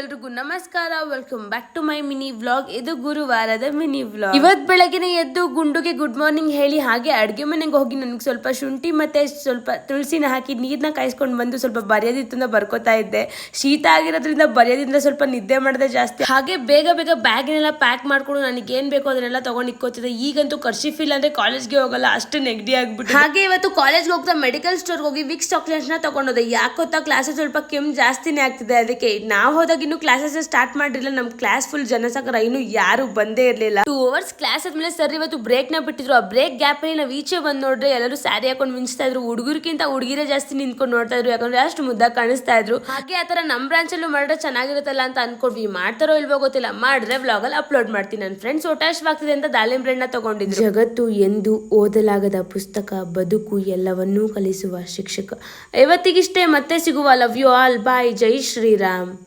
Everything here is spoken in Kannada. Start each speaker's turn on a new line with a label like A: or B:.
A: ಎಲ್ರಿಗೂ ನಮಸ್ಕಾರ. Welcome back to my mini vlog. ಇದು ಗುರುವಾರದ ಮಿನಿ ವ್ಲಾಗ್. ಇವತ್ ಬೆಳಗ್ಗೆನೆ ಎದ್ದು ಗುಂಡುಗೆ ಗುಡ್ ಮಾರ್ನಿಂಗ್ ಹೇಳಿ ಹಾಗೆ ಅಡ್ಗೆ ಮನೆಗೆ ಹೋಗಿ ನನಗೆ ಸ್ವಲ್ಪ ಶುಂಠಿ ಮತ್ತೆ ಸ್ವಲ್ಪ ತುಳಸಿನ ಹಾಕಿ ನೀರ್ನ ಕಾಯಿಸ್ಕೊಂಡು ಬಂದು ಸ್ವಲ್ಪ ಬರೆಯೋದಿತ್ತು ಬರ್ಕೋತಾ ಇದ್ದೆ. ಶೀತ ಆಗಿರೋದ್ರಿಂದ ಬರೆಯೋದ್ರಿಂದ ಸ್ವಲ್ಪ ನಿದ್ದೆ ಮಾಡಿದೆ ಜಾಸ್ತಿ. ಹಾಗೆ ಬೇಗ ಬೇಗ ಬ್ಯಾಗ್ನೆಲ್ಲ ಪ್ಯಾಕ್ ಮಾಡ್ಕೊಂಡು ನನಗೆ ಏನ್ ಬೇಕೋ ಅದನ್ನೆಲ್ಲ ತಗೊಂಡು ಇಕ್ಕೋತಿದ್ದೆ. ಈಗಂತೂ ಕರ್ಶಿಫ್ ಇಲ್ಲ ಅಂದ್ರೆ ಕಾಲೇಜ್ಗೆ ಹೋಗಲ್ಲ, ಅಷ್ಟು ನೆಗಡಿ ಆಗ್ಬಿಟ್ಟು. ಹಾಗೆ ಇವತ್ತು ಕಾಲೇಜ್ಗೆ ಹೋಗ್ತಾ ಮೆಡಿಕಲ್ ಸ್ಟೋರ್ ಹೋಗಿ ವಿಕ್ಸ್ ಚಾಕ್ಲೇಟ್ಸ್ ನ ತಗೊಂಡೋದೆ. ಯಾಕೋತಾ ಕ್ಲಾಸಸ್ ಸ್ವಲ್ಪ ಕೆಮ್ಮು ಜಾಸ್ತಿನೇ ಆಗ್ತಿದೆ. ಅದಕ್ಕೆ ನಾವು ಹೋದಾಗ ಇನ್ನು ಕ್ಲಾಸಸ್ ಸ್ಟಾರ್ಟ್ ಮಾಡಿರಲಿಲ್ಲ. ನಮ್ ಕ್ಲಾಸ್ ಫುಲ್ ಜನಸಾಗರ, ಇನ್ನು ಯಾರು ಬಂದೇ ಇರ್ಲಿಲ್ಲ. 2 hours ಕ್ಲಾಸ್ ಆದ್ಮೇಲೆ ಸರ್ ಇವತ್ತು ಬ್ರೇಕ್ ನ ಬಿಟ್ಟಿದ್ರು. ಆ ಬ್ರೇಕ್ ಗ್ಯಾಪ್ ಅಲ್ಲಿ ನಾವು ಈಚೆ ಬಂದ್ ನೋಡ್ರೆ ಎಲ್ಲರೂ ಸ್ಯಾರಿ ಹಾಕೊಂಡು ಮಿಂಚ್ತಾ ಇದ್ರು. ಹುಡುಗರಿಗಿಂತ ಹುಡುಗಿರೇ ಜಾಸ್ತಿ ನಿಂತ್ಕೊಂಡು ನೋಡ್ತಾ ಇದ್ರು, ಯಾಕಂದ್ರೆ ಅಷ್ಟು ಮುದ್ದ ಕಾಣಿಸ್ತಾ ಇದ್ರು. ಹಾಗೆ ಆತರ ನಮ್ ಬ್ರಾಂಚ್ ಅಲ್ಲೂ ಮಾಡಿದ್ರೆ ಚೆನ್ನಾಗಿರುತ್ತಲ್ಲ ಅಂತ ಅನ್ಕೊಂಡ್ವಿ. ಮಾಡ್ತಾರೋ ಇಲ್ವೋ ಗೊತ್ತಿಲ್ಲ, ಮಾಡಿದ್ರೆ ವ್ಲಾಗ್ ಅಲ್ಲಿ ಅಪ್ಲೋಡ್ ಮಾಡ್ತೀನಿ. ನನ್ನ ಫ್ರೆಂಡ್ಸ್ ಆಗ್ತಿದೆ ಅಂತ ದಾಳಿಂಬ್ರೆ ಹಣ್ಣನ್ನ ತಗೊಂಡಿದ್ರು. ಜಗತ್ತು ಎಂದು ಓದಲಾಗದ ಪುಸ್ತಕ, ಬದುಕು ಎಲ್ಲವನ್ನೂ ಕಲಿಸುವ ಶಿಕ್ಷಕ. ಇವತ್ತಿಗಿಷ್ಟೇ, ಮತ್ತೆ ಸಿಗುವ. ಲವ್ ಯು ಆಲ್, ಬಾಯ್, ಜೈ ಶ್ರೀರಾಮ್.